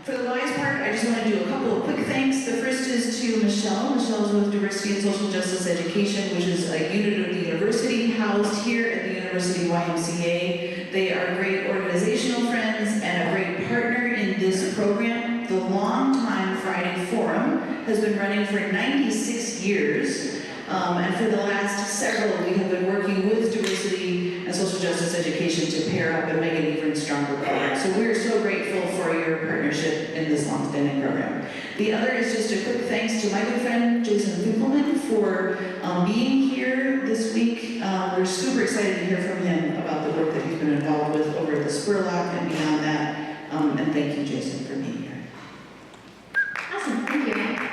For the wise part, I just want to do a couple of quick thanks. The first is to Michelle. Michelle's with Diversity and Social Justice Education, which is a unit of the university housed here at the University YMCA. They are great organizational friends and a great partner in this program. The Longtime Friday Forum has been running for 96 years. And for the last several, we have been working with Diversity and Social Justice Education to pair up and make an even stronger program. So we're so grateful for your partnership in this long-standing program. The other is just a quick thanks to my good friend, Jason Finkelman, for being here this week. We're super excited to hear from him about the work that he's been involved with over at the Spurlock and beyond that. And thank you, Jason, for being here. Awesome, thank you.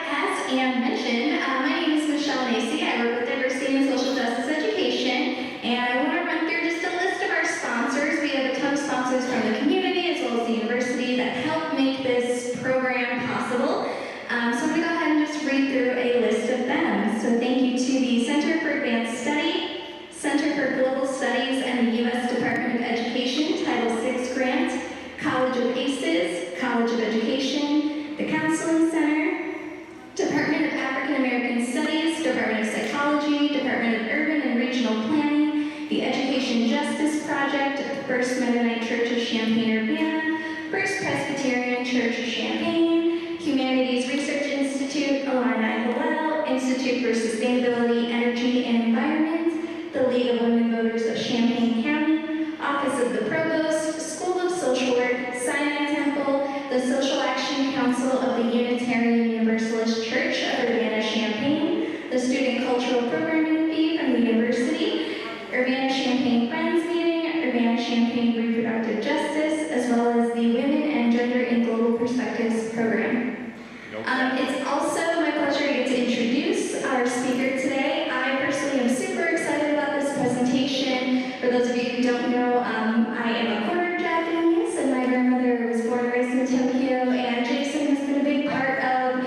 As Anne mentioned, my name is Michelle Nacy. I work with Diversity and Social Justice Education, and I want to run through just a list of our sponsors. We have a ton of sponsors from the community as well as the university that help make this program possible. So I'm going to go ahead and just read through a list of them. So thank you to the Center for Advanced Study, Center for Global Studies, and the U.S. Department of Education Title VI Grant, College of ACES, College of Education, the Counseling Center, Department of African American Studies, Department of Psychology, Department of Urban and Regional Planning, the Education Justice Project, First Mennonite Church of Champaign-Urbana, First Presbyterian Church of Champaign, Humanities Research Institute, Illini Hillel, Institute for Sustainability, Energy and Environment, the League of Women Voters of Champaign County, Office of the Provost, School of Social Work, Sinai Temple, the Social Action Council of the Unitarian Universalist Church of Urbana-Champaign, the Student Cultural Programming Fee from the University, Urbana-Champaign Friends Meeting, Urbana-Champaign Reproductive Justice, as well as the Women and Gender in Global Perspectives program. It's also my pleasure to get to introduce our speaker today. I personally am super excited about this presentation. For those of you who don't know, I am a quarter Japanese, and my grandmother was born and raised in Tokyo, and Jason has been a big part of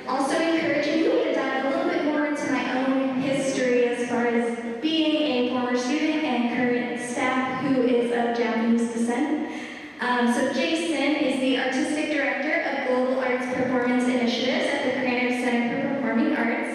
also encouraging me to dive a little bit more into my own history as far as being a former student and current staff who is of Japanese descent. So Jason is the Artistic Director of Global Arts Performance Initiatives at the Krannert Center for Performing Arts.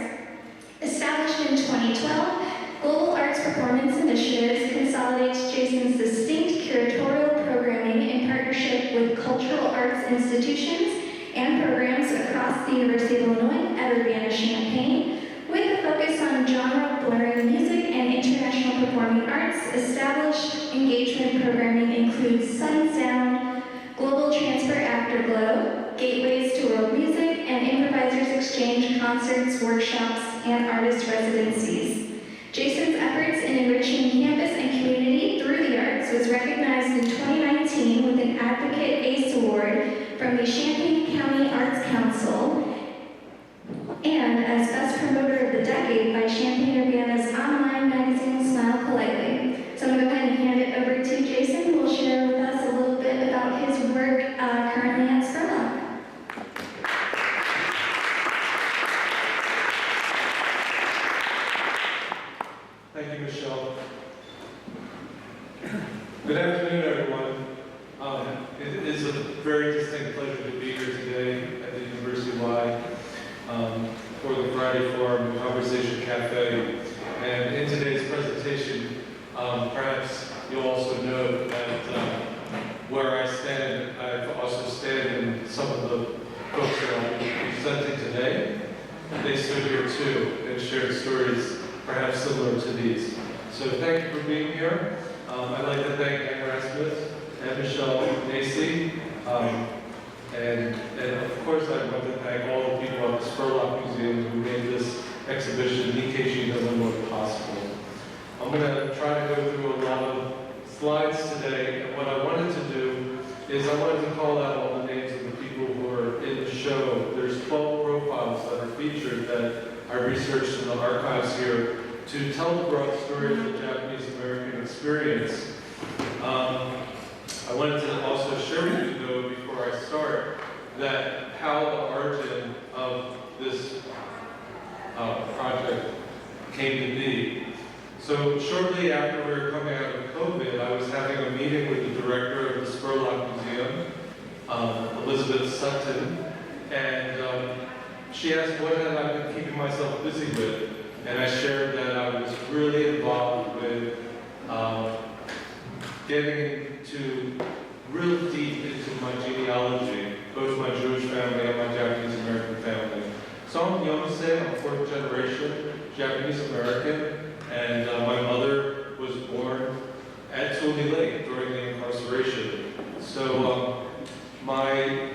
Established in 2012, Global Arts Performance Initiatives consolidates Jason's distinct curatorial programming in partnership with cultural arts institutions and programs across the University of Illinois at Urbana-Champaign, with a focus on genre-blurring music and international performing arts. Established engagement programming includes Sun Sound, Global Transfer Afterglow, Gateways to World Music, and Improvisers Exchange concerts, workshops, and artist residencies. Jason's efforts in enriching campus and community through the arts was recognized in 2019 with an Advocate ACE Award from the Champaign County Arts Council and as Best Promoter of the Decade by Champaign-Urbana's online magazine Smile Politely. So I'm going to go ahead and hand it over to Jason, who will share with us a little bit about his work currently at Spurlock. Thank you, Michelle. Good afternoon, everyone. It is a very distinct pleasure to be here today at the University Y for the Friday Forum Conversation Café. And in today's presentation, perhaps you'll also note that where I stand, I also stand in some of the folks that I'll be presenting today. They stood here too and shared stories perhaps similar to these. So thank you for being here. I'd like to thank Anne Rasmussen and Michelle Nacy. And of course I want to thank all the people at the Spurlock Museum who made this exhibition, Nikkeijin, Illinois, possible. I'm going to try to go through a lot of slides today, and what I wanted to do is I wanted to call out all the names of the people who are in the show. There's 12 profiles that are featured that I researched in the archives here to tell the broad story of the Japanese American experience. I wanted to also share with you, though, before I start, that how the origin of this project came to be. So shortly after we were coming out of COVID, I was having a meeting with the director of the Spurlock Museum, Elizabeth Sutton, and she asked what had I been keeping myself busy with, and I shared that I was really involved with getting into real deep into my genealogy, both my Jewish family and my Japanese American family. So I'm Yonsei, I'm fourth generation Japanese American, and my mother was born at Tule Lake during the incarceration. So my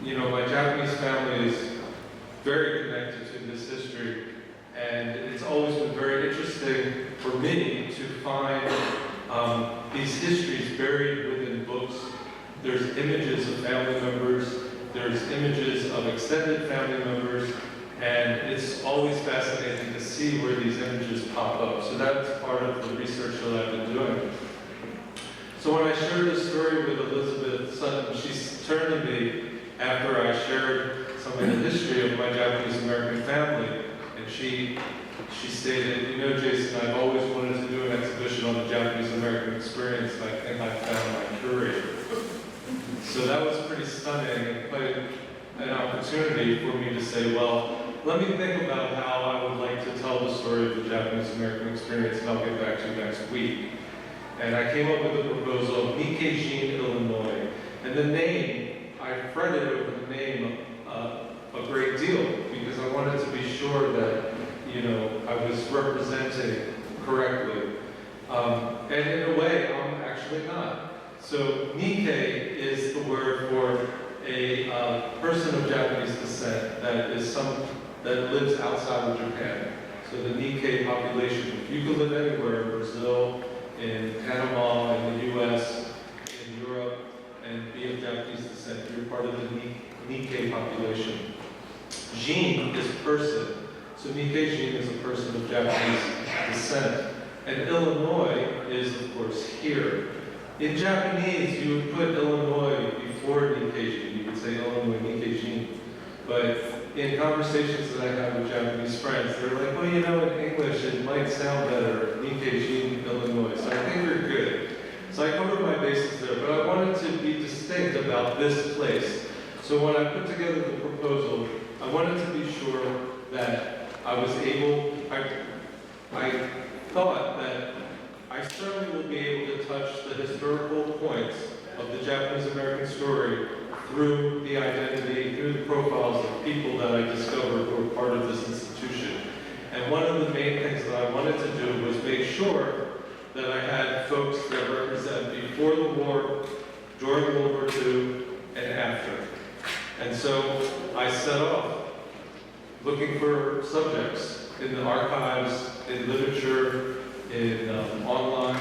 Japanese family is very connected to this history, and it's always been very interesting for me to find these histories buried within books. There's images of family members, there's images of extended family members, and it's always fascinating to see where these images pop up. So that's part of the research that I've been doing. So when I shared this story with Elizabeth Sutton, she turned to me after I shared some of the history of my Japanese American family, and she stated, you know, Jason, I've always wanted to do an exhibition on the Japanese American experience, and I think I found my curator. So that was pretty stunning and quite an opportunity for me to say, well, let me think about how I would like to tell the story of the Japanese American experience, and I'll get back to you next week. And I came up with a proposal of Nikkeijin, Illinois. And the name, I fretted over the name a great deal because I wanted to be sure that, you know, I was representing correctly. And in a way, I'm actually not. So Nikkei is the word for a person of Japanese descent that lives outside of Japan. So the Nikkei population, you can live anywhere in Brazil, in Panama, in the US, in Europe, and be of Japanese descent. You're part of the Nikkei population. Jin is person. So Nikkeijin is a person of Japanese descent. And Illinois is, of course, here. In Japanese, you would put Illinois before Nikkeijin. You would say Illinois Nikkeijin. But in conversations that I have with Japanese friends, they're like, well, you know, in English, it might sound better, Nikkeijin, Illinois. So I think we're good. So I covered my bases there, but I wanted to be distinct about this place. So when I put together the proposal, I wanted to be sure that I was able, I thought that I certainly will be able to touch the historical points of the Japanese American story through the identity, through the profiles of people that I discovered who were part of this institution. And one of the main things that I wanted to do was make sure that I had folks that represent before the war, during World War II, and after. And so I set off looking for subjects in the archives, in literature, in online,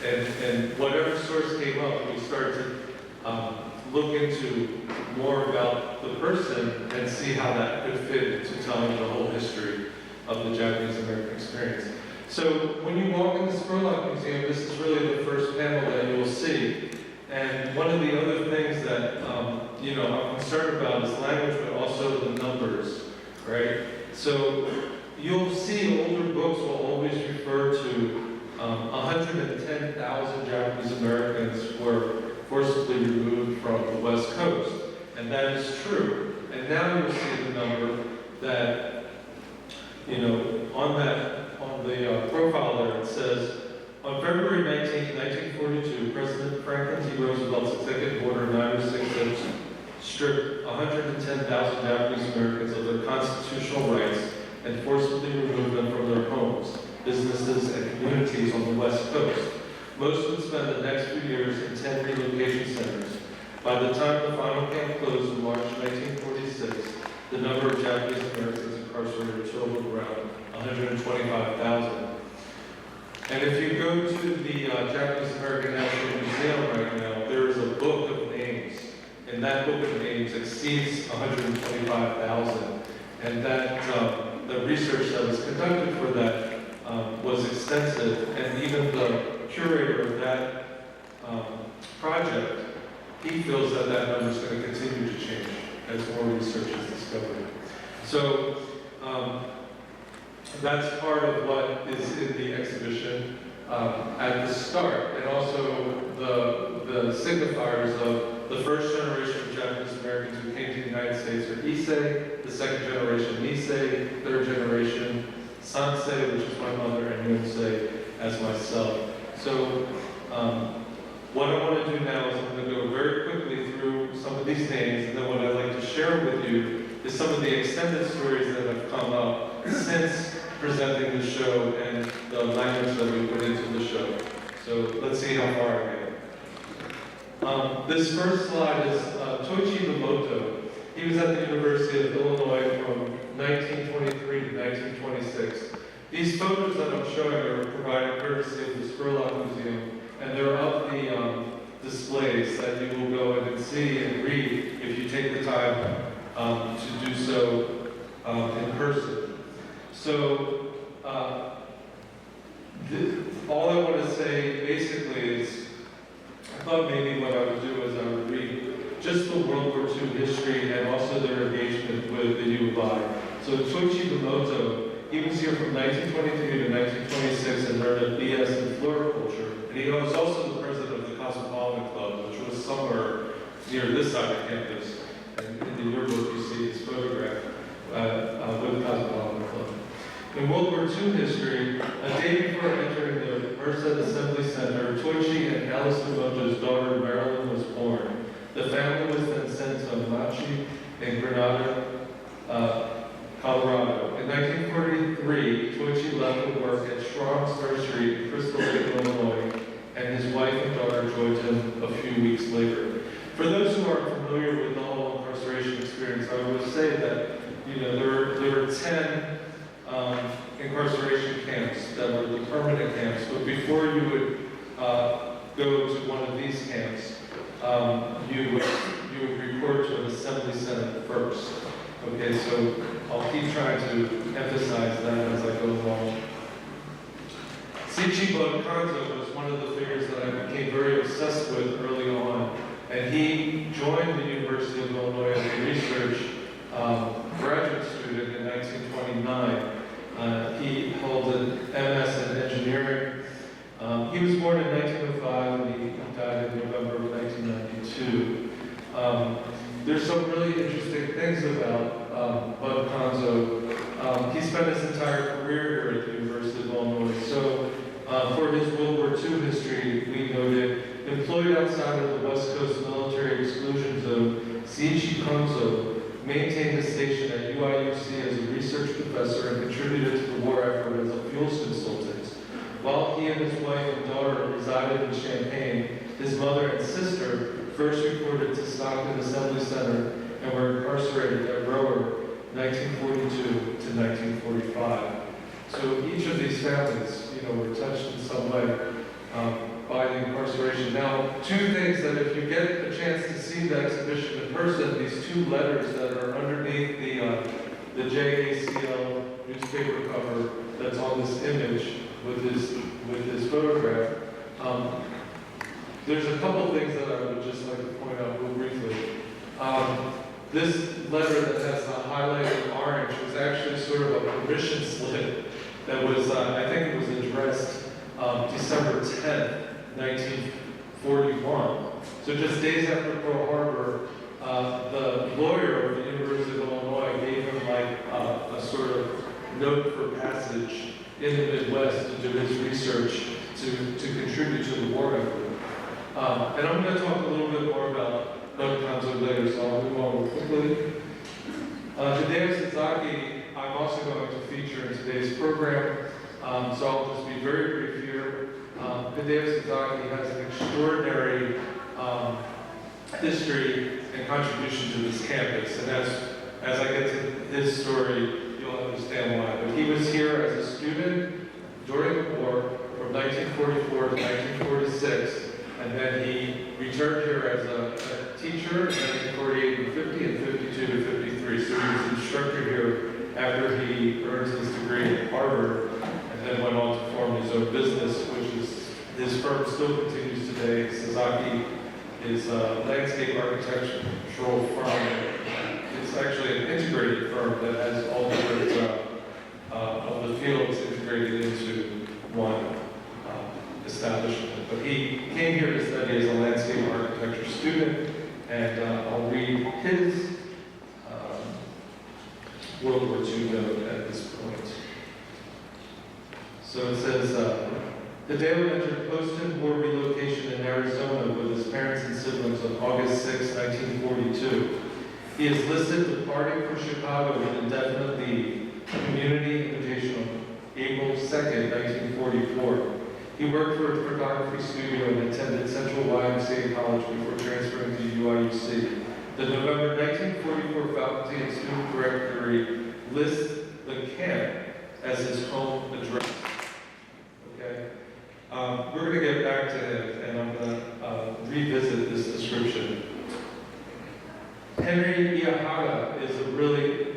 and whatever source came up, we started to look into more about the person and see how that could fit into telling the whole history of the Japanese American experience. So when you walk in the Spurlock Museum, this is really the first panel that you'll see. And one of the other things that you know, I'm concerned about is language, but also the numbers, right? So you'll see older books will always refer to 110,000 Japanese Americans were forcibly removed from the West Coast, and that is true. And now you'll see the number that, you know, on the profile there, it says, on February 19, 1942, President Franklin T. Roosevelt's executive order 906 stripped 110,000 Japanese Americans of their constitutional rights and forcibly removed them from their homes, businesses, and communities on the West Coast. Most would spend the next few years in 10 relocation centers. By the time the final camp closed in March 1946, the number of Japanese Americans incarcerated totaled around 125,000. And if you go to the Japanese American National Museum right now, there is a book of names, and that book of names exceeds 125,000. And that the research that was conducted for that was extensive, and even the curator of that project, he feels that that number is going to continue to change as more research is discovered. So that's part of what is in the exhibition at the start, and also the signifiers of the first generation of Japanese Americans who came to the United States are Issei, the second generation Nisei, third generation Sansei, which is my mother, and Yonsei as myself. So what I want to do now is I'm going to go very quickly through some of these names, and then what I'd like to share with you is some of the extended stories that have come up since presenting the show and the language that we put into the show. So let's see how far I get. This first slide is Toichi Iwamoto. He was at the University of Illinois from 1923 to 1926. These photos that I'm showing are provided courtesy of the Spurlock Museum, and they're up the displays that you will go in and see and read if you take the time to do so in person. So, all I want to say basically is, I thought maybe what I would do is I would read just the World War II history and also their engagement with the U of I. So Toichi Iwamoto, he was here from 1923 to 1926 and earned a BS in floriculture. And he was also the president of the Cosmopolitan Club, which was somewhere near this side of campus. And in the yearbook you see his photograph with the Cosmopolitan Club. In World War II history, a day before entering the Merced Assembly Center, Toichi and Alice Iwamoto's daughter Marilyn was born. The family was then sent to Machi in Grenada, Colorado. In 1943, Toichi left to work at Schromm's Nursery in Crystal Lake, Illinois, and his wife and daughter joined him a few weeks later. For those who aren't familiar with the whole incarceration experience, I would say that there were 10 incarceration camps that were the permanent camps, but before you would go to one of these camps, you would report to an assembly center first. Okay, so I'll keep trying to emphasize that as I go along. Seiichi Kanzo was one of the figures that I became very obsessed with early on, and he joined the University of Illinois as a research graduate student in 1929. He held an MS in engineering. He was born in 1905 and he died in November of 1992. There's some really interesting things about Bud Kanzo. He spent his entire career here at the University of Illinois. So for his World War II history, we noted, employed outside of the West Coast Military Exclusion Zone, Seiichi Kanzo maintained his station at UIUC as a research professor and contributed to the war effort as a fuels consultant. While he and his wife and daughter resided in Champaign, his mother and sister first reported to Stockton Assembly Center and were incarcerated at Rower 1942 to 1945. So each of these families, were touched in some way by the incarceration. Now, two things that if you get a chance to see the exhibition in person, these two letters that are underneath the JACL newspaper cover that's on this image with his photograph. There's a couple things that I would just like to point out real briefly. This letter that has the highlighted orange was actually sort of a permission slip that was, I think it was addressed December 10th, 1941. So just days after Pearl Harbor, the lawyer of the University of Illinois gave him a sort of note for passage in the Midwest to do his research to contribute to the war effort. And I'm going to talk a little bit more about Bud Kanzo later, so I'll move on quickly. Hideo Sasaki, I'm also going to feature in today's program, so I'll just be very brief here. Hideo Sasaki has an extraordinary history and contribution to this campus, and as I get to his story, you'll understand why. But he was here as a student during the war from 1944 to 1946, and then he returned here as a teacher in 1948 and 50 and 52 to 53. So he was an instructor here after he earned his degree at Harvard, and then went on to form his own business, which is his firm still continues today. Sasaki is a landscape architectural firm. It's actually an integrated firm that has all different of the fields integrated into one establishment. But he came here to study as a landscape World War II note at this point. So it says, the Dale entered post-war relocation in Arizona with his parents and siblings on August 6, 1942. He is listed departing for Chicago with indefinite leave, community invitational, April 2nd, 1944. He worked for a photography studio and attended Central YMCA College before transferring to UIUC. The November 1944 faculty and student directory lists the camp as his home address. Okay? We're going to get back to him, and I'm going to revisit this description. Henry Iahara is a really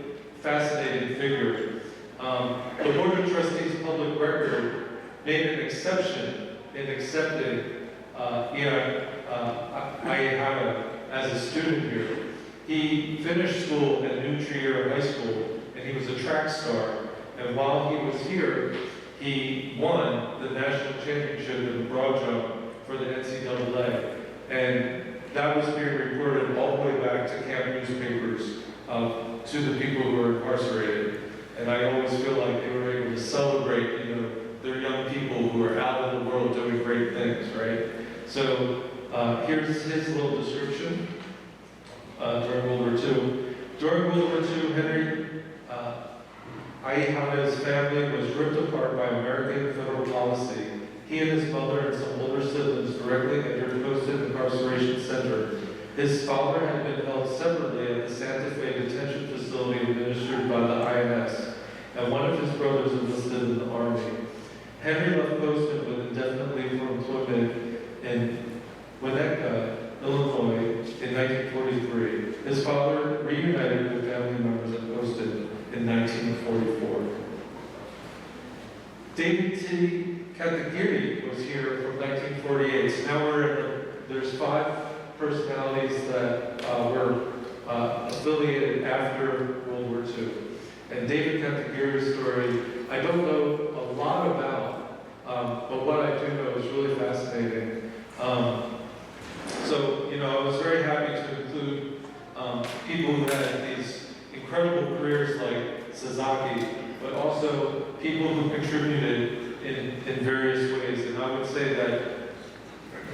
fascinating figure. The Board of Trustees Public Record made an exception in accepting Iahara as a student here. He finished school at New Trier High School, and he was a track star. And while he was here, he won the national championship in broad jump for the NCAA. And that was being reported all the way back to camp newspapers, to the people who were incarcerated. And I always feel like they were able to celebrate, their young people who are out in the world doing great things, right? So here's his little description during World War II. During World War II, Henry Iahara's family was ripped apart by American federal policy. He and his mother and some older siblings directly entered posted incarceration center. His father had been held separately at the Santa Fe detention facility administered by the INS, and one of his brothers enlisted in the Army. Henry left Poston with indefinite leave for employment in Winnetka, Illinois in 1943. His father reunited with family members at Poston in 1944. David T. Katagiri was here from 1948. So now there's 5 personalities that were affiliated after World War II. And David Katagiri's story, I don't know a lot about, but what I do know is really fascinating. So, I was very happy to include people who had these incredible careers like Sasaki, but also people who contributed in various ways. And I would say that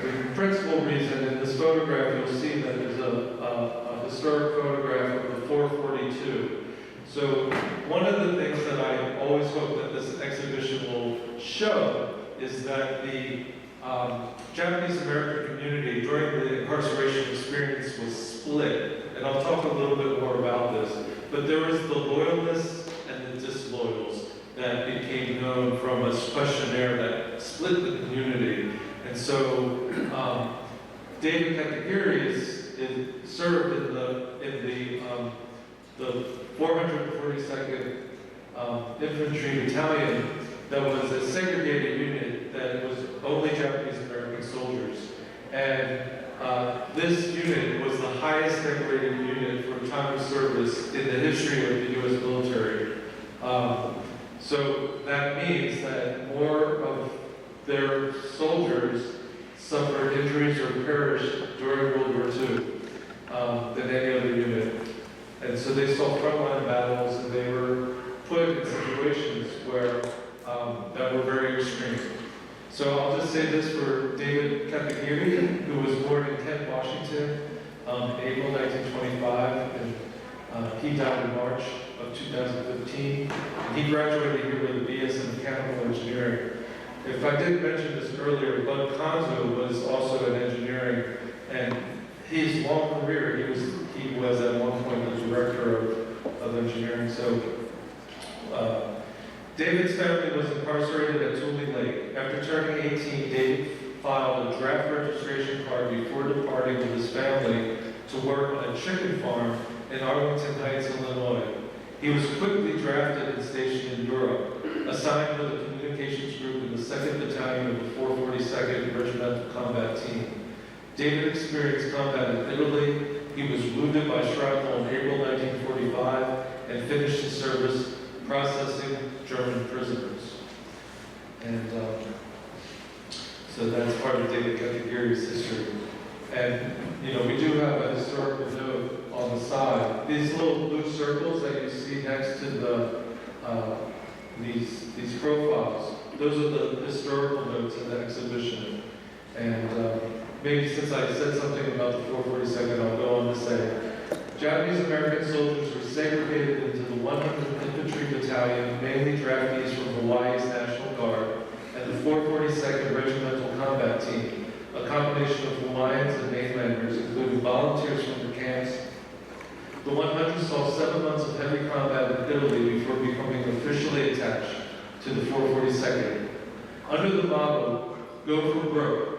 the principal reason in this photograph, you'll see that there's a historic photograph of the 442. So one of the things that I always hope that this exhibition will show is that the Japanese American community during the incarceration experience was split. And I'll talk a little bit more about this. But there was the loyalists and the disloyals that became known from a questionnaire that split the community. And so David Katagiri served in the 442nd Infantry Battalion that was a segregated unit that was only Japanese American soldiers. And this unit was the highest decorated unit for time of service in the history of the U.S. military. So that means that more of their soldiers suffered injuries or perished during World War II than any other unit. And so they saw frontline battles, and they were put in situations where that were very extreme. So I'll just say this for David Katagiri, who was born in Kent, Washington, in April 1925, and he died in March of 2015. And he graduated here with a BS in mechanical engineering. If I didn't mention this earlier, Bud Kanzo was also in engineering, and his long career, he was at one point the director of engineering. So David's family was incarcerated at Tule Lake. After turning 18, David filed a draft registration card before departing with his family to work on a chicken farm in Arlington Heights, Illinois. He was quickly drafted and stationed in Europe, assigned with a communications group in the 2nd Battalion of the 442nd Regimental Combat Team. David experienced combat in Italy. He was wounded by shrapnel in April 1945 and finished his service processing German prisoners. And so that's part of David Katagiri's history. And, we do have a historical note on the side. These little blue circles that you see next to these profiles, those are the historical notes in the exhibition. And maybe since I said something about the 442nd, I'll go on to say, Japanese American soldiers were segregated into the 100th Infantry Battalion, mainly draftees from Hawaii's National Guard, and the 442nd Regimental Combat Team, a combination of Hawaiians and mainlanders, including volunteers from the camps. The 100 saw 7 months of heavy combat in Italy before becoming officially attached to the 442nd. Under the motto, "Go for broke,"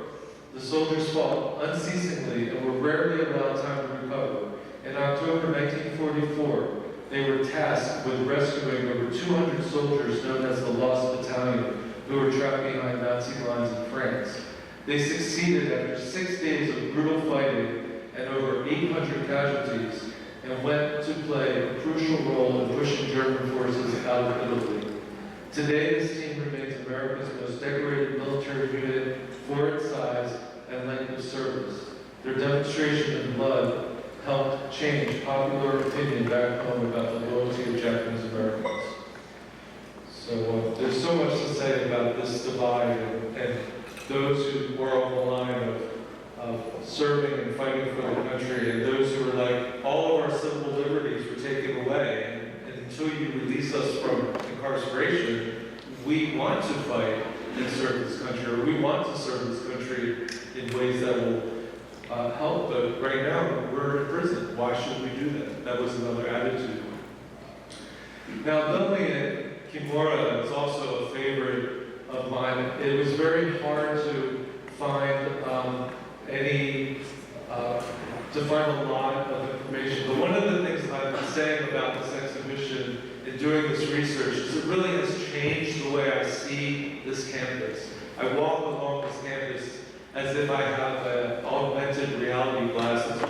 the soldiers fought unceasingly and were rarely allowed time to recover. In October 1944, they were tasked with rescuing over 200 soldiers known as the Lost Battalion, who were trapped behind Nazi lines in France. They succeeded after 6 days of brutal fighting and over 800 casualties, and went to play a crucial role in pushing German forces out of Italy. Today, this team remains America's most decorated military unit for its size and length of service. Their demonstration in blood helped change popular opinion back home about the loyalty of Japanese Americans. So there's so much to say about this divide and those who were on the line of serving and fighting for the country, and those who were like, all of our civil liberties were taken away, and until you release us from incarceration, we want to fight and serve this country, or we want to serve this country in ways that will help, but right now we're in prison. Why should we do that? That was another attitude. Now, Lillian Kimura is also a favorite of mine. It was very hard to find a lot of information, but one of the things that I've been saying about this exhibition in doing this research is it really has changed the way I see this campus. I walk along this campus as if I have augmented reality glasses on,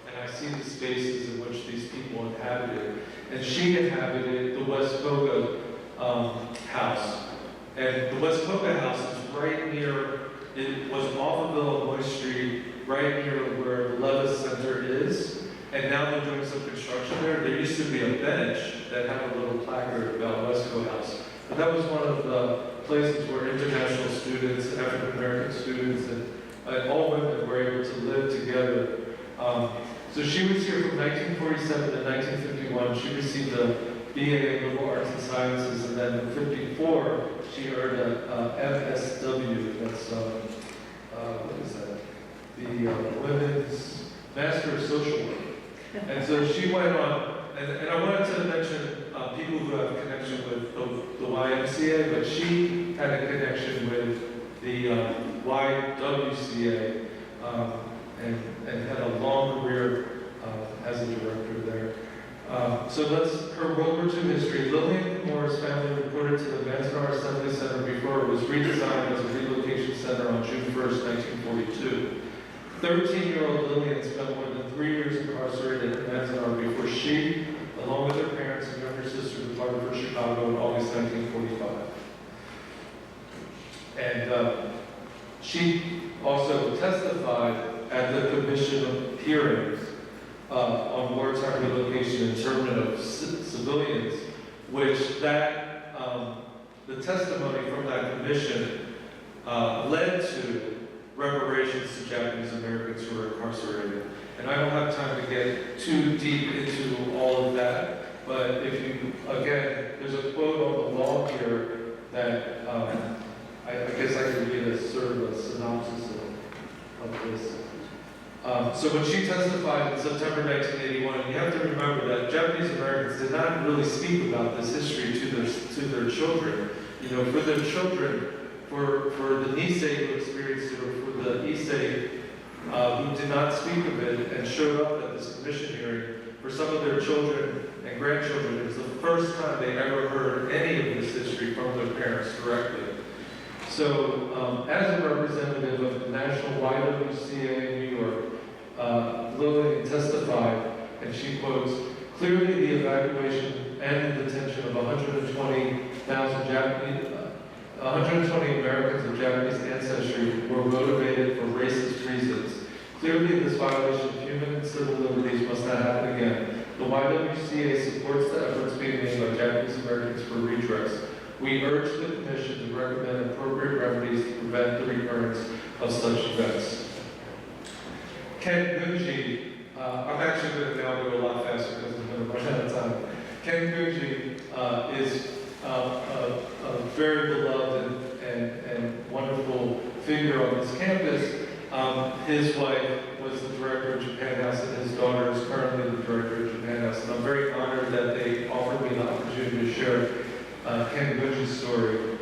and I see the spaces in which these people inhabited. And she inhabited the West Koga house. And the West Koga house is right near, it was off of Illinois Street, right near where the Levis Center is. And now they're doing some construction there. There used to be a bench that had a little placard about West Koga House. But that was one of the places where international students, African American students, and all women were able to live together. So she was here from 1947 to 1951. She received a BA in Liberal Arts and Sciences, and then in 54, she earned a MSW. That's, what is that? The Women's Master of Social Work. And so she went on, and I wanted to mention people who have a connection with the YMCA, but she had a connection with the YWCA, and had a long career as a director there. So her World War II history. Lillian Kimura's family reported to the Manzanar Assembly Center before it was redesigned as a relocation center on June 1st, 1942. 13-year-old Lillian spent more than 3 years incarcerated at Manzanar before she, along with her parents and younger sister, departed for Chicago in August 1945. And she also testified at the commission hearings on wartime relocation and internment of civilians, which the testimony from that commission led to reparations to Japanese Americans who were incarcerated. And I don't have time to get too deep into all of that, but if you, again, there's a quote on the wall here that I guess I could read as sort of a synopsis of this. So when she testified in September 1981, and you have to remember that Japanese Americans did not really speak about this history to their children. You know, for their children, for the Nisei who experienced it, or for the Issei who did not speak of it and showed up at this commission hearing, for some of their children and grandchildren, it was the first time they ever heard any of this history from their parents directly. So, as a representative of the National YWCA in New York, Lillian testified, and she quotes, "Clearly the evacuation and the detention of 120 Americans of Japanese ancestry were motivated for racist reasons. Clearly, this violation of human and civil liberties must not happen again. The YWCA supports the efforts being made by Japanese Americans for redress. We urge the Commission to recommend appropriate remedies to prevent the recurrence of such events. Ken Gunji, I'm actually going to now go a lot faster because I'm going to run out of time. Ken Gunji is a very beloved and wonderful figure on this campus. His wife was the director of Japan House, and his daughter is currently the director of Japan House. And I'm very honored that they offered me the opportunity to share Ken Gunji's story.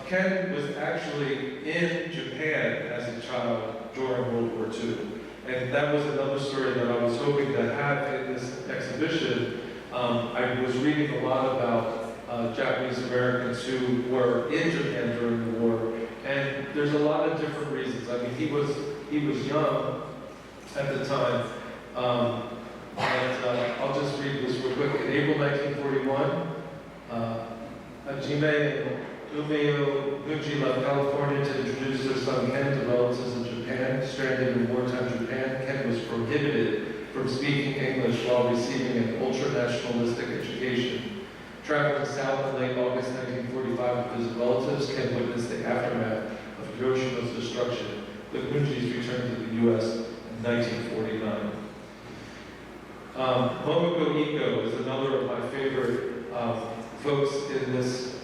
Ken was actually in Japan as a child during World War II. And that was another story that I was hoping to have in this exhibition. I was reading a lot about Japanese Americans who were in Japan during the war, and there's a lot of different reasons. I mean, he was young at the time, I'll just read this real quick. In April 1941, Hajime and Umeo Gunji left California to introduce their son Ken to relatives in Japan. Stranded in wartime Japan, Ken was prohibited from speaking English while receiving an ultra-nationalistic education. Traveling south in late August 1945 to visit relatives, Ken witnessed the aftermath of Hiroshima's destruction. The Gunjis returned to the U.S. in 1949. Momoko Iko is another of my favorite folks in this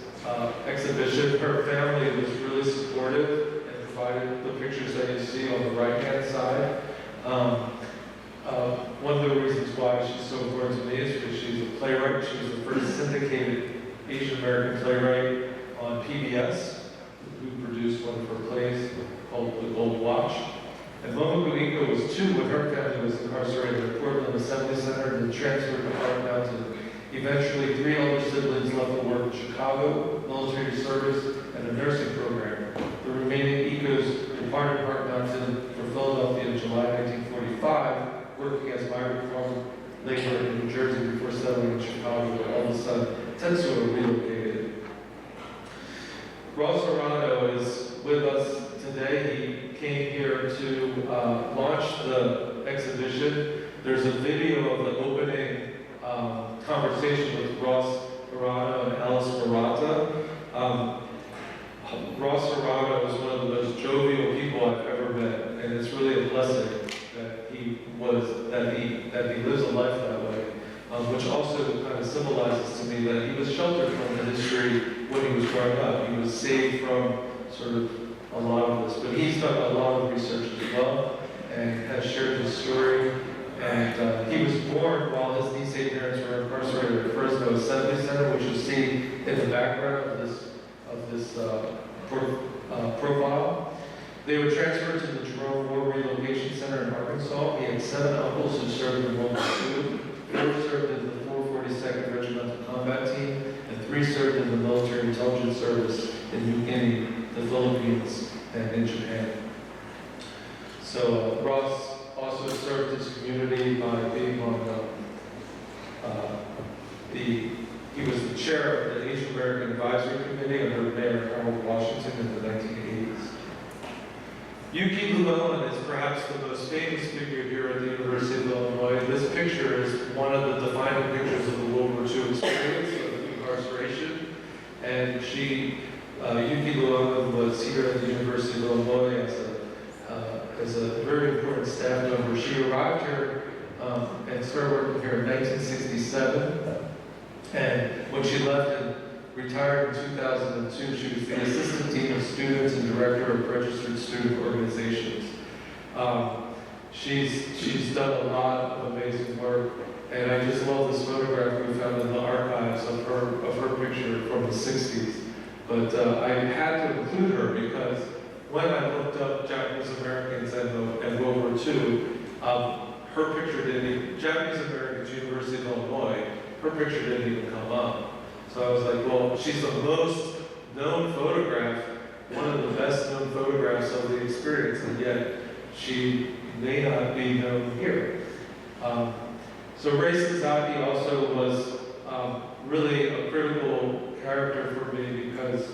exhibition. Her family was really supportive and provided the pictures that you see on the right-hand side. One of the reasons why she's so important to me is because she's a playwright. She was the first syndicated Asian American playwright on PBS, who produced one of her plays called The Gold Watch. And Momoko Iko was 2 when her family was incarcerated at Portland Assembly Center and then transferred to Park Mountain. Eventually, 3 older siblings left to work in Chicago, military service, and a nursing program. The remaining Ikos departed Park Mountain for Philadelphia in July 1945, working as migrant farm laborer in New Jersey before settling in Chicago, where eldest son Tetsuo relocated. Ross Arano is with us today. He came here to launch the exhibition. There's a video of the opening conversation with Ross Arano and Alice Murata. Ross Arano is one of the most jovial people I've ever met, and it's really a blessing that he lives a life that way, which also kind of symbolizes to me that he was sheltered from the history when he was growing up. He was saved from sort of a lot of this, but he's done a lot of research as well and has shared his story. And he was born while his Nisei parents were incarcerated at Fresno Assembly Center, which you see in the background of this profile. They were transferred to the Jerome War Relocation Center in Arkansas. He had 7 uncles who served in World War II. 4 served in the 442nd Regimental Combat Team, and 3 served in the Military Intelligence Service in New Guinea, the Philippines, and in Japan. So Ross also served his community by being on he was the chair of the Asian American Advisory Committee under Mayor Harold Washington in the 1980s. Yuki Llewellyn is perhaps the most famous figure here at the University of Illinois. This picture is one of the defining pictures of the World War II experience of incarceration. And Yuki Llewellyn was here at the University of Illinois as a very important staff member. She arrived here and started working here in 1967. And when she left and retired in 2002, she was the assistant dean of students and director of registered student organizations. She's done a lot of amazing work, and I just love this photograph we found in the archives of her picture from the 60s. But I had to include her because when I looked up Japanese Americans and World War II, her picture didn't even, Japanese Americans, University of Illinois, her picture didn't even come up. So I was like, well, she's the most known photograph, one of the best known photographs of the experience, and yet she may not be known here. So Ray Sasaki also was really a critical character for me because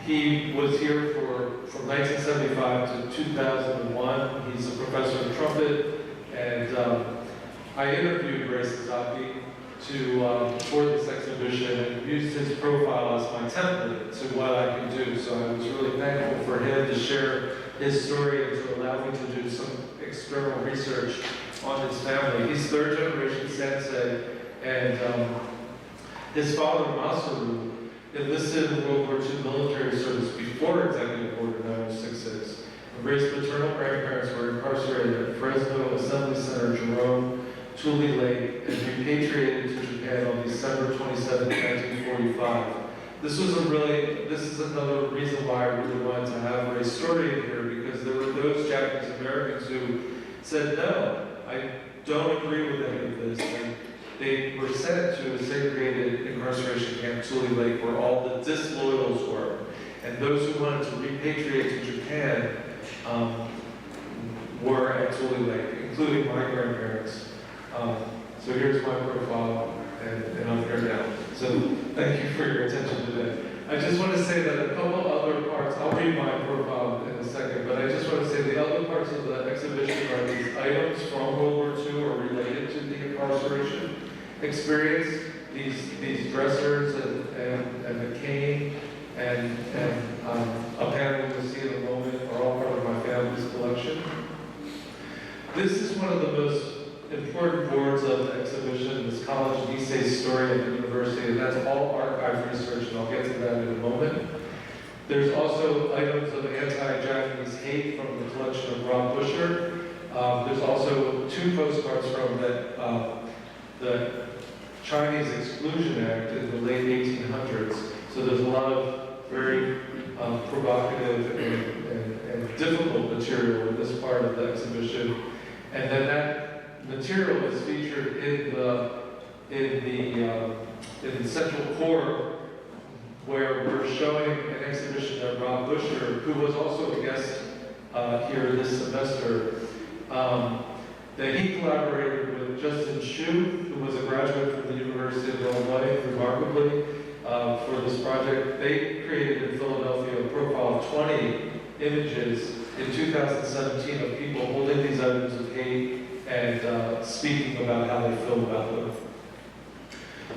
he was here for from 1975 to 2001. He's a professor of trumpet, and I interviewed Ray Sasaki for this exhibition and used his profile as my template to what I can do. So I was really thankful for him to share his story and to allow me to do some external research on his family. He's third generation Sensei, and his father, Masaru, enlisted in World War II military service before Executive Order 9066. Ray's maternal grandparents were incarcerated at Fresno Assembly Center, Jerome, Tule Lake, and repatriated to Japan on December 27, 1945. This is another reason why I really wanted to have Ray's story in here, because there were those Japanese Americans who said, no, I don't agree with any of this. And they were sent to a segregated incarceration camp, Tule Lake, where all the disloyals were. And those who wanted to repatriate to Japan were at Tule Lake, including my grandparents. So here's my profile, and I'm here now. So thank you for your attention today. I just want to say that a couple other parts, I'll read my profile in a second, but I just want to say the other parts of the exhibition are these items from World War II are related to the incarceration experience. These dressers and the cane and a panel you'll see in a moment are all part of my family's collection. This is one of the most important boards of the exhibition, this College Nisei story at the university, and that's all archive research, and I'll get to that in a moment. There's also items of anti-Japanese hate from the collection of Rob Busher. There's also 2 postcards from the Chinese Exclusion Act in the late 1800s. So there's a lot of very provocative and difficult material in this part of the exhibition. And then that material is featured in the central core, where we're showing an exhibition of Rob Busher, who was also a guest here this semester, that he collaborated with Justin Shu, who was a graduate from the University of Illinois, remarkably, for this project. They created in Philadelphia a profile of 20 images in 2017 of people holding these items of hate and speaking about how they feel about them.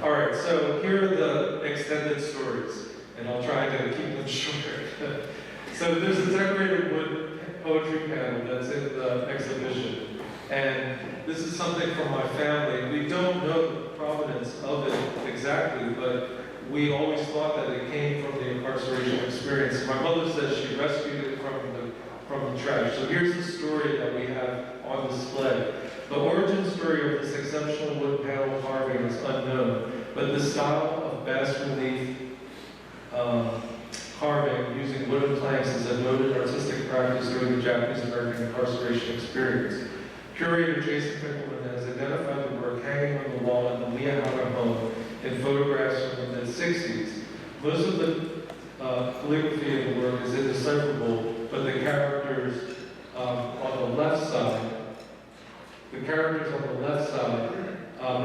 All right, so here are the extended stories, and I'll try to keep them short. So there's a decorated wood poetry panel that's in the exhibition, and this is something from my family. We don't know the provenance of it exactly, but we always thought that it came from the incarceration experience. My mother says she rescued it from the trash. So here's the story that we have on display. The origin story of this exceptional wood panel carving is unknown, but the style of bas-relief carving using wooden planks is a noted artistic practice during the Japanese-American incarceration experience. Curator Jason Finkelman has identified the work hanging on the wall in the Miyahara home in photographs from the mid-60s. Most of the calligraphy in the work is indecipherable, but the characters on the left side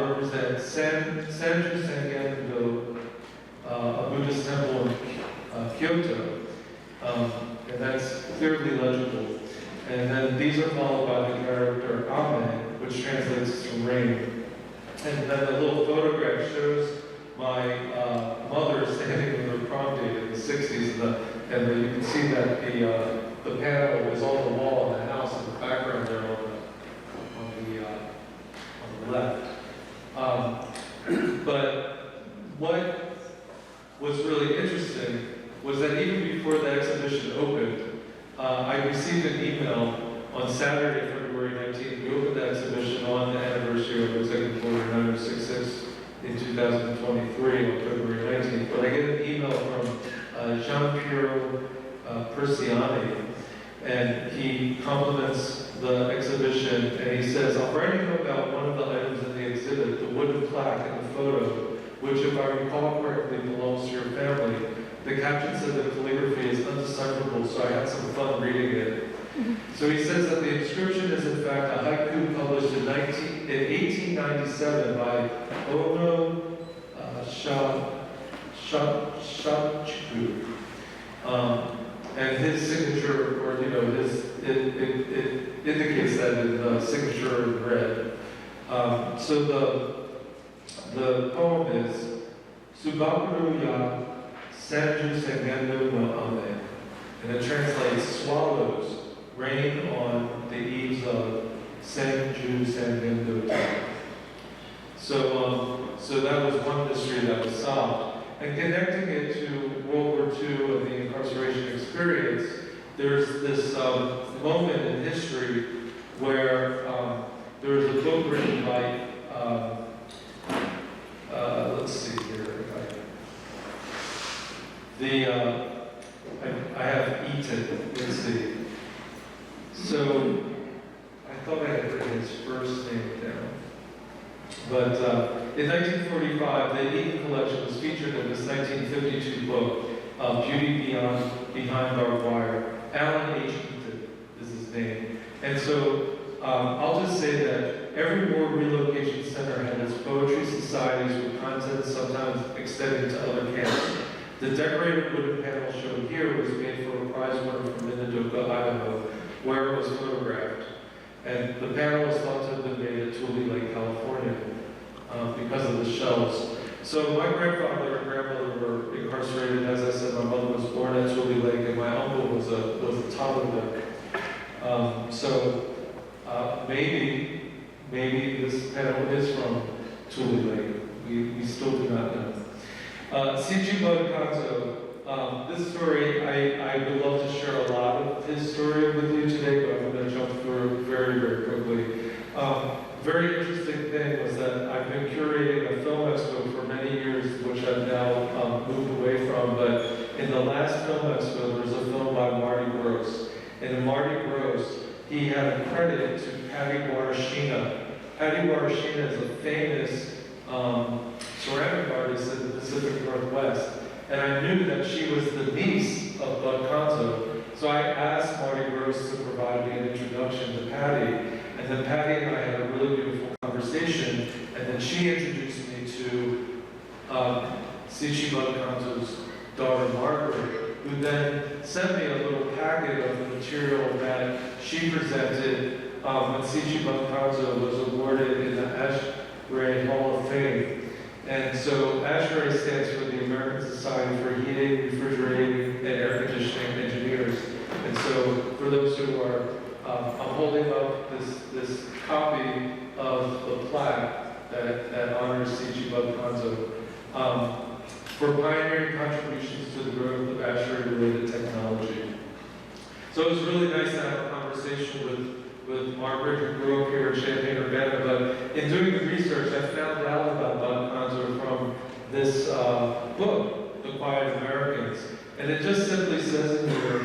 represent Sanju Sangen-do, a Buddhist temple in Kyoto, and that's clearly legible. And then these are followed by the character Ame, which translates to rain. And then the little photograph shows my mother standing with her prom date in the 60s, and then you can see that the panel is on the wall in the house in the background there on the left. But what was really interesting was that even before the exhibition opened, I received an email on Saturday, February 19th. We opened the exhibition on the anniversary of Executive Order 9066 in 2023 on February 19th. But I get an email from Jean-Pierre Persiani, and he compliments the exhibition, and he says, "I'm writing about one of the items in the exhibit, the wooden plaque in the photo, which, if I recall correctly, belongs to your family. The caption said the calligraphy is undecipherable, so I had some fun reading it." So he says that the inscription is in fact a haiku published in 1897 by Ono Shachiku. And his signature signature in red. So the poem is Subaru ya Sanju Sengendo no Ame, and it translates swallows rain on the eaves of Sanju Sengendo Time. So that was one mystery that was solved. And connecting it to World War II and the incarceration experience, there's this moment in history where there was a book written by, let's see here, I have Eaton, let's see. So, I thought I had written his first name down. But in 1945, the Eaton collection was featured in this 1952 book, Beauty Behind Barbed Wire. Alan H. Eaton is his name. And so I'll just say that every war relocation center had its poetry societies with content sometimes extending to other camps. The decorated wooden panel shown here was made for a prize winner from Minidoka, Idaho, where it was photographed. And the panel was thought to have been made at Tule Lake, California, because of the shells. So my grandfather and grandmother were incarcerated. As I said, my mother was born at Tule Lake, and my uncle was a toddler. Maybe this panel is from Tule Lake. We still do not know. Siji Bud Kanzo, this story, I would love to share a lot of his story with you today, but I'm going to jump through it very, very quickly. Very interesting thing was that I've been curating a film expo for many years, which I've now moved away from, but in the last film expo, there was a film by Marty Gross. And in Marty Gross, he had a credit to Patty Warashina. Patty Warashina is a famous ceramic artist in the Pacific Northwest. And I knew that she was the niece of Bud Kanzo. So I asked Marty Gross to provide me an introduction to Patty. And then Patty and I had a really beautiful conversation. And then she introduced me to Sichi Bud Kanzo's daughter, Margaret, who then sent me a little packet of the material that she presented when Sichi Bud Kanzo was awarded in the ASHRAE Hall of Fame. And so ASHRAE stands for the American Society for Heating, Refrigerating, and Air Conditioning Engineers. And so for those who are, I'm holding up this copy of the plaque that honors Sichi Bud Kanzo for pioneering contributions to the growth of ASHRAE-related technology. So it was really nice to have a conversation with Margaret, who grew up here in Champaign-Urbana, but in doing the research, I found out about Bud Kanzo from this book, The Quiet Americans. And it just simply says in here,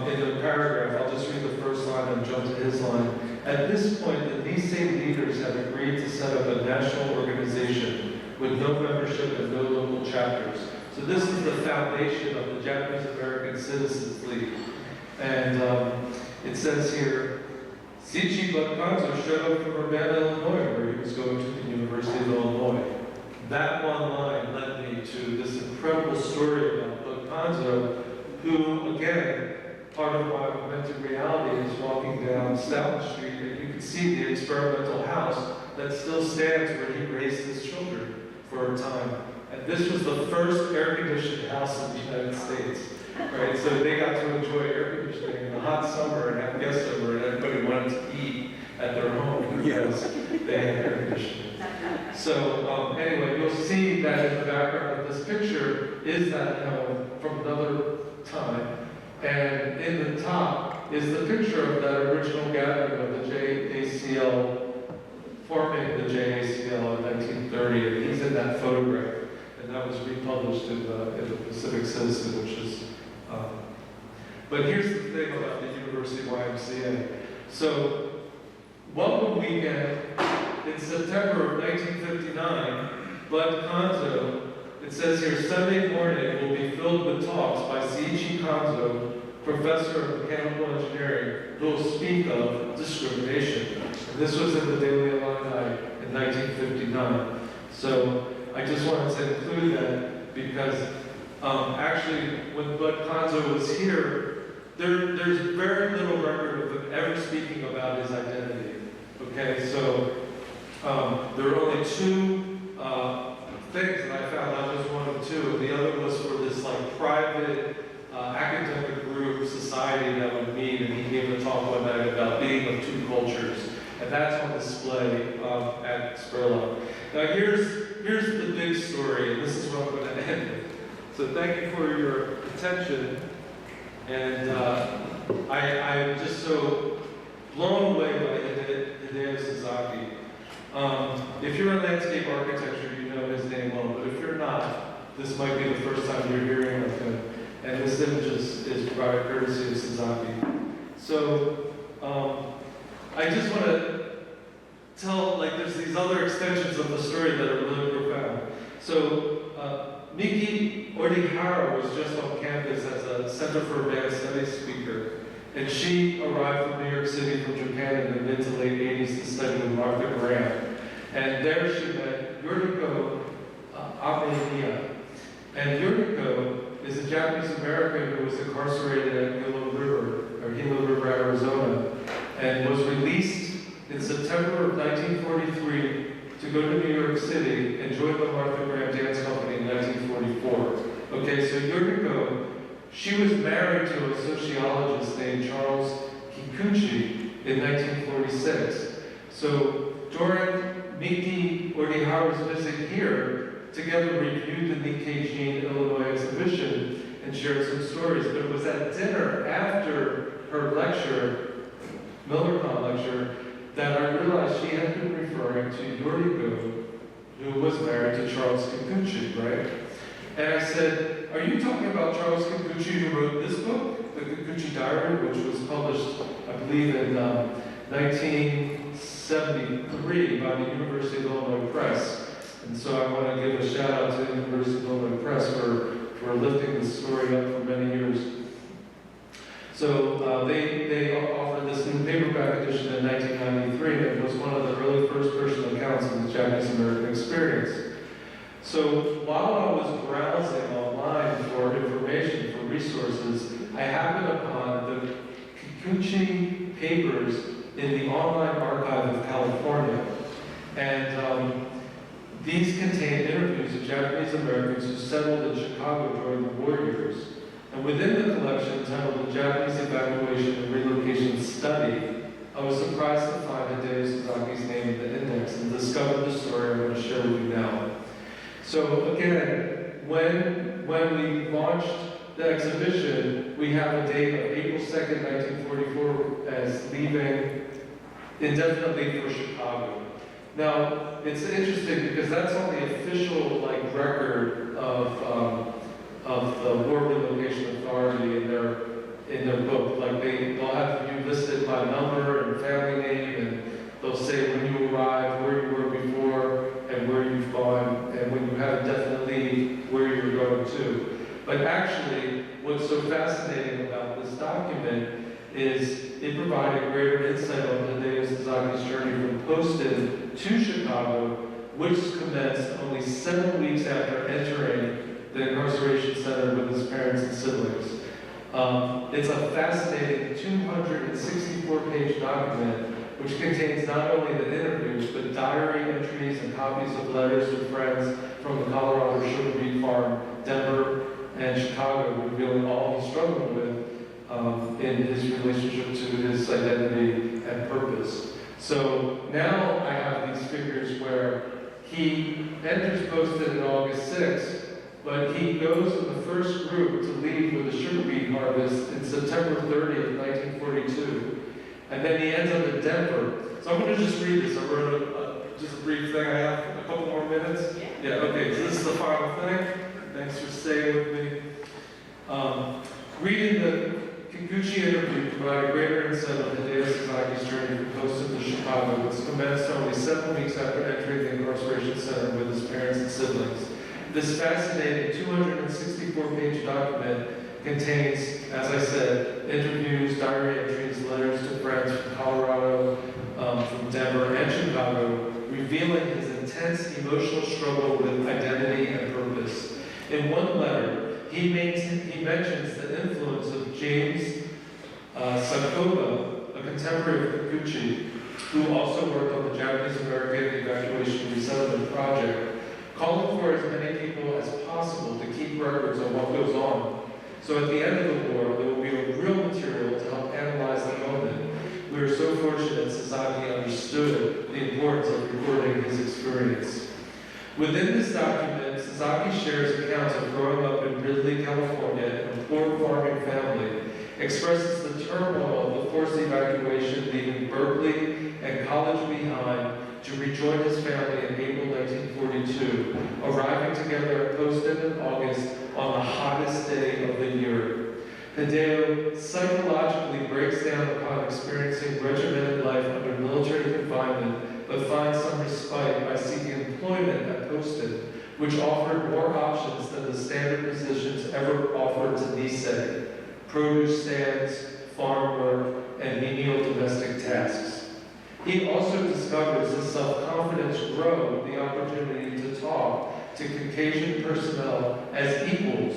in the paragraph, I'll just read the first line and jump to his line. At this point, the Nisei leaders have agreed to set up a national organization with no membership and no local chapters. So this is the foundation of the Japanese American Citizens League. And it says here, Sichi Bud Kanzo showed up from Urbana, Illinois, where he was going to the University of Illinois. That one line led me to this incredible story about Bud Kanzo, who, again, part of my augmented reality is walking down Stoughton Street, and you can see the experimental house that still stands where he raised his children for a time. And this was the first air-conditioned house in the United States, right? So they got to enjoy air conditioning in the hot summer and have guests over, and everybody wanted to eat at their home because they had air conditioning. So anyway, you'll see that in the background of this picture is that home from another time. And in the top is the picture of that original gathering of the JACL, forming the JACL in 1930, and he's in that photograph. And that was republished in the Pacific Citizen, which is, but here's the thing about the University YMCA. So, welcome weekend in September of 1959, Bud Kanzo, it says here, Sunday morning will be filled with talks by Seiichi Kanzo, professor of mechanical engineering, who will speak of discrimination. And this was in the Daily Illini in 1959. So I just wanted to include that because actually when Bud Kanzo was here, there's very little record of him ever speaking about his identity. Okay, so there were only two things that I found. That was one of two. The other was for this like private academic group society that would meet, and he gave a talk one night about being of two cultures, and that's on display at Spurlock. Now here's the big story, and this is what I'm going to end with. So thank you for your attention, and I'm just so blown away by Hideo Sasaki. If you're in landscape architecture, you know his name well, but if you're not, this might be the first time you're hearing of him. And this image is provided courtesy of Sasaki. So I just want to tell, like, there's these other extensions of the story that are really profound. So Miki Ordihara was just on campus as a Center for Advanced Studies speaker. And she arrived from New York City from Japan in the mid to late 80s to study with Martha Graham. And there she met Yuriko Amemiya. And Yuriko is a Japanese American who was incarcerated at Gila River, Arizona, and was released in September of 1943 to go to New York City and join the Martha Graham Dance Company in 1944. Okay, so Yuriko, she was married to a sociologist named Charles Kikuchi in 1946. So during Miki Ordihara's visit here, together reviewed the Nikkeijin, Illinois exhibition and shared some stories. But it was at dinner after her lecture, Millercon lecture, that I realized she had been referring to Yuriko, who was married to Charles Kikuchi, right? And I said, are you talking about Charles Kikuchi who wrote this book, the Kikuchi Diary, which was published, I believe, in 1973 by the University of Illinois Press? And so I want to give a shout out to the University of Illinois Press for lifting the story up for many years. So they offered this in paperback edition in 1993, and it was one of the early first-person accounts of the Japanese American experience. So while I was browsing online for information, for resources, I happened upon the Kikuchi papers in the Online Archive of California. And these contain interviews of Japanese Americans who settled in Chicago during the war years. And within the collection, titled The Japanese Evacuation and Relocation Study, I was surprised to find Hideo Sasaki's name in the index and discovered the story I'm going to share with you now. So again, when we launched the exhibition, we have a date of April 2nd, 1944 as leaving indefinitely for Chicago. Now, it's interesting because that's on the official record of the War Relocation Authority in their book. They'll have you listed by number and family name, and they'll say when you arrived, where you were before, and where you've gone, and when you have definitely where you're going to. But actually, what's so fascinating about this document is it provided greater insight on Hideo Sasaki's journey from Poston to Chicago, which commenced only 7 weeks after entering the incarceration center with his parents and siblings. It's a fascinating 264-page document which contains not only the interviews, but diary entries and copies of letters to friends from the Colorado Sugar Beet Farm, Denver, and Chicago, revealing all he struggled with in his relationship to his identity and purpose. So now I have these figures where he enters Poston on August 6th, but he goes with the first group to leave with the sugar beet harvest in September 30th, 1942. And then he ends up in Denver. So I'm going to just read this. I wrote just a brief thing. I have a couple more minutes. Yeah, okay, so this is the final thing. Thanks for staying with me. Reading the Kikuchi interview provided greater insight on Hideo Sasaki's journey from Poston to Chicago, which commenced only 7 weeks after entering the incarceration center with his parents and siblings. This fascinating 264-page document contains, as I said, interviews, diary entries, letters to friends from Colorado, from Denver, and Chicago, revealing his intense emotional struggle with identity and purpose. In one letter, he mentions the influence of James Sakoba, a contemporary of Kikuchi, who also worked on the Japanese American Evacuation Resettlement Project, calling for as many people as possible to keep records of what goes on. So at the end of the war, there will be a real material to help analyze the moment. We are so fortunate Sasaki understood the importance of recording his experience. Within this document, Sasaki shares accounts of growing up in Ridley, California, in a poor farming family, expresses the turmoil of the forced evacuation leaving Berkeley and college behind to rejoin his family in April 1942, arriving together at Poston in August on the hottest day of the year. Hideo psychologically breaks down upon experiencing regimented life under military confinement, but finds some respite by seeking employment at Poston, which offered more options than the standard positions ever offered to Nisei: produce stands, farm work, and menial domestic tasks. He also discovers his self-confidence grow with the opportunity to talk to Caucasian personnel as equals.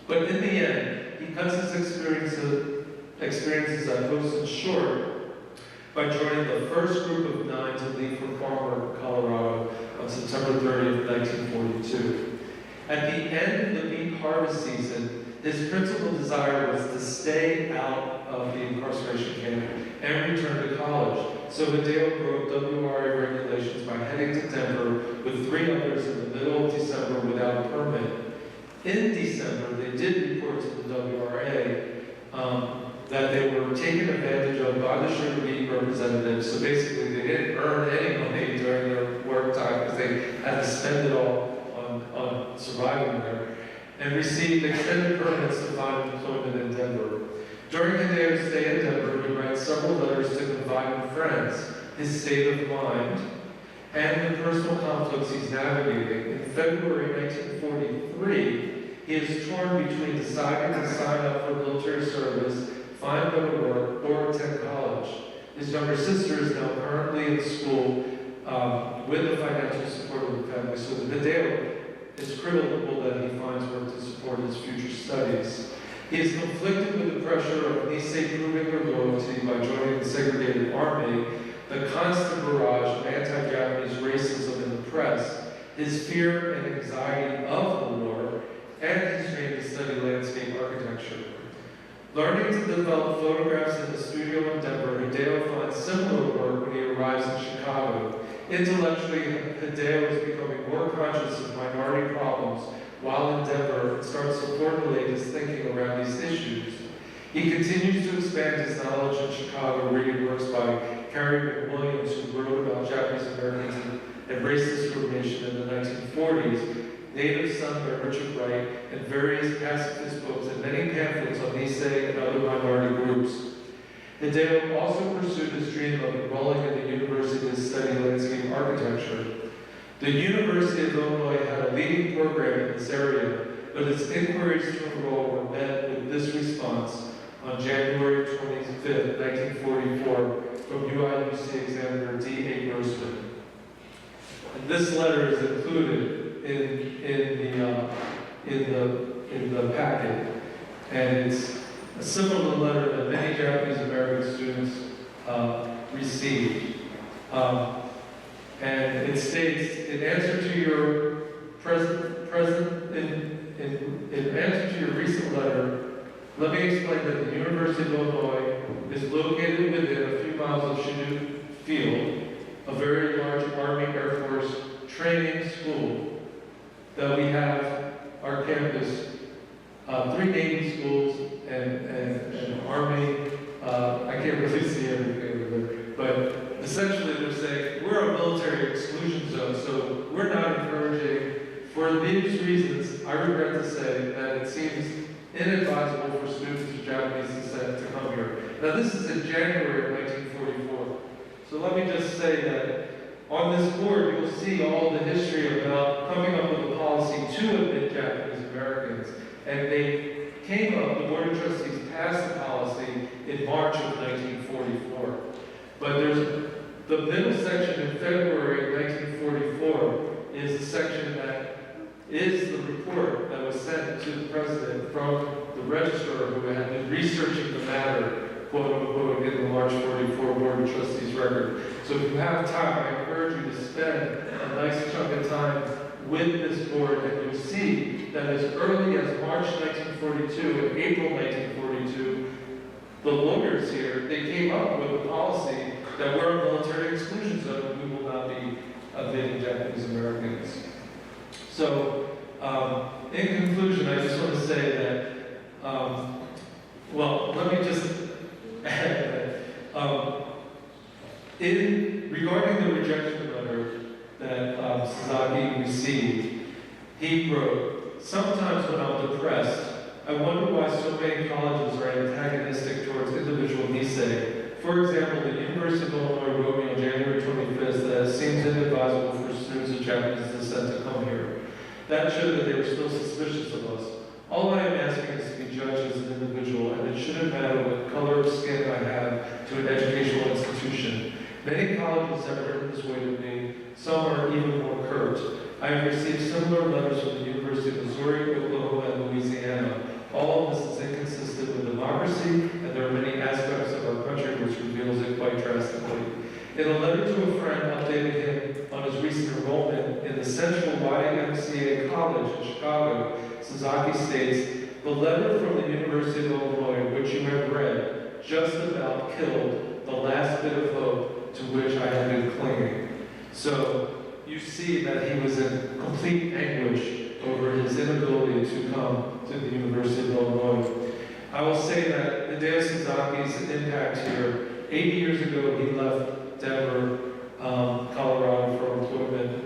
But in the end, he cuts his experiences at Poston short by joining the first group of 9 to leave for farm work in Colorado on September 30th, 1942. At the end of the beet harvest season, his principal desire was to stay out of the incarceration camp and return to college. So Hideo broke WRA regulations by heading to Denver with 3 others in the middle of December without a permit. In December, they did report to the WRA that they were taken advantage of by the sugar beet representatives. So basically, they didn't earn any money during their work time because they had to spend it all on surviving there, and received extended permits to find employment in Denver. During Hideo's stay in Denver, he writes several letters to confiding friends, his state of mind, and the personal conflicts he's navigating. In February 1943, he is torn between deciding to sign up for military service, find better work, or attend college. His younger sister is now currently in school with the financial support of the family, so Hideo is critical that he finds work to support his future studies. He is conflicted with the pressure of Nisei proving their loyalty by joining the segregated army, the constant barrage of anti-Japanese racism in the press, his fear and anxiety of the war, and his dream to study landscape architecture. Learning to develop photographs in the studio in Denver, Hideo finds similar work when he arrives in Chicago. Intellectually, Hideo is becoming more conscious of minority problems while in Denver and starts to formulate his thinking around these issues. He continues to expand his knowledge in Chicago, reading works by Carrie McWilliams, who wrote about Japanese Americans and race discrimination in the 1940s, Native Son by Richard Wright, and various pacifist books and many pamphlets on Nisei and other minority groups. Hideo also pursued his dream of enrolling in the university to study landscape architecture. The University of Illinois had a leading program in this area, but its inquiries to enroll were met with this response on January 25th, 1944, from UIUC examiner D.A. Grossman. And this letter is included in the packet, and it's a similar letter that many Japanese American students received. And it states, in answer to your in answer to your recent letter, let me explain that the University of Illinois is located within a few miles of Chinook Field, a very large Army Air Force training school. That we have our campus, 3 Navy schools and Army. I can't really see everything over there, but essentially they're saying we're a military exclusion zone, so we're not encouraging. For these reasons, I regret to say that it seems inadvisable for students of Japanese descent to come here. Now this is in January of 1944. So let me just say that on this board, you'll see all the history about coming up with a policy to admit Japanese Americans. And they came up, the Board of Trustees passed the policy in March of 1944. But there's the middle section in February of 1944 is the section that is the report that was sent to the president from the registrar who had been researching the matter quote-unquote, in the March 44 Board of Trustees record. So if you have time, I encourage you to spend a nice chunk of time with this board, and you'll see that as early as March 1942 and April 1942, the lawyers here, they came up with a policy that we're a military exclusion zone, we will not be invading Japanese Americans. So, in conclusion, I just want to say that, well, let me just add that, regarding the rejection letter that Sasaki received, he wrote, "Sometimes when I'm depressed, I wonder why so many colleges are antagonistic towards individual Nisei. For example, the University of Illinois wrote me on January 25th that it seems inadvisable for students of Japanese descent to come here. That showed that they were still suspicious of us. All I am asking is to be judged as an individual, and it shouldn't matter what color of skin I have to an educational institution. Many colleges have written this way to me, some are even more curt. I have received similar letters from the University of Missouri, Oklahoma, and Louisiana. All of this is inconsistent with democracy, and there are many aspects of our country which reveals it quite drastically." In a letter to a friend updating him on his recent enrollment in the Central YMCA College in Chicago, Sasaki states, "The letter from the University of Illinois, which you have read, just about killed the last bit of hope to which I had been clinging." So you see that he was in complete anguish over his inability to come to the University of Illinois. I will say that Hideo Sasaki's impact here, 80 years ago he left Denver, Colorado for employment.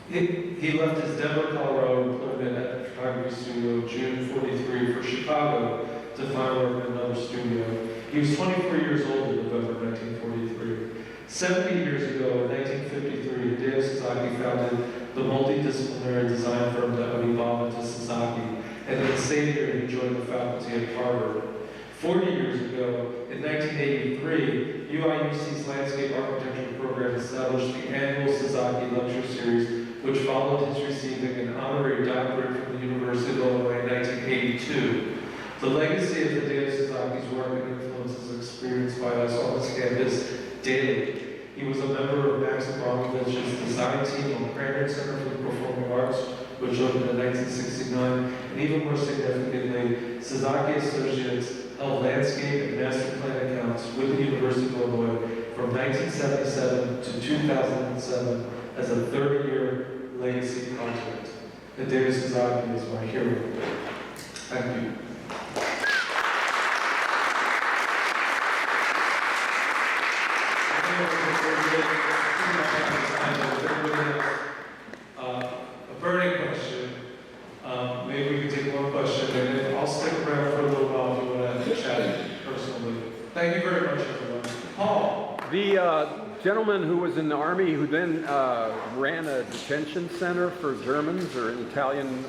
He left his Denver, Colorado employment at the photography studio June 43 for Chicago to find work in another studio. He was 24 years old in November 1943. 70 years ago, in 1953, Hideo Sasaki founded the multidisciplinary design firm that would evolve into Sasaki, and in the same year he joined the faculty at Harvard. 40 years ago, in 1983, UIUC's landscape architecture program established the annual Sasaki lecture series, which followed his receiving an honorary doctorate from the University of Illinois in 1982. The legacy of Hideo Sasaki's work and influence is experienced by us on this campus daily. He was a member of Max Abramovich's design team on Cranium Center for the Performing Arts, which opened in 1969, and even more significantly, Sasaki Associates held landscape and master plan accounts with the University of Illinois from 1977 to 2007 as a 30-year legacy project. Hideo Sasaki is my hero. Thank you. A burning question. Maybe we can take one question, and then I'll stick around for a little while if you want to chat personally. Thank you very much, everyone. Paul. The gentleman who was in the Army who then ran a detention center for Germans or an Italian,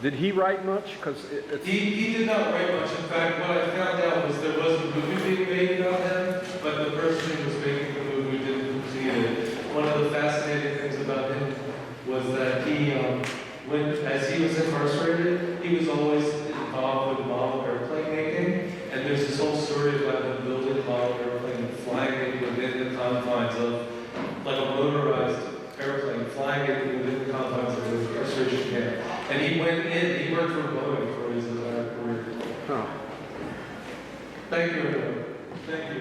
did he write much? Because he did not write much. In fact, what I found out was there was a movie being made about him, but the person who was making the movie didn't complete it. One of the fascinating things about him was that he, as he was incarcerated, he was always involved with model airplane making, and there's this whole story about him building a model airplane and flying it within the confines of, like a motorized airplane, flying it within the confines of the incarceration camp. And he went in, he worked for Boeing for his entire career. Huh. Thank you, everyone. Thank you.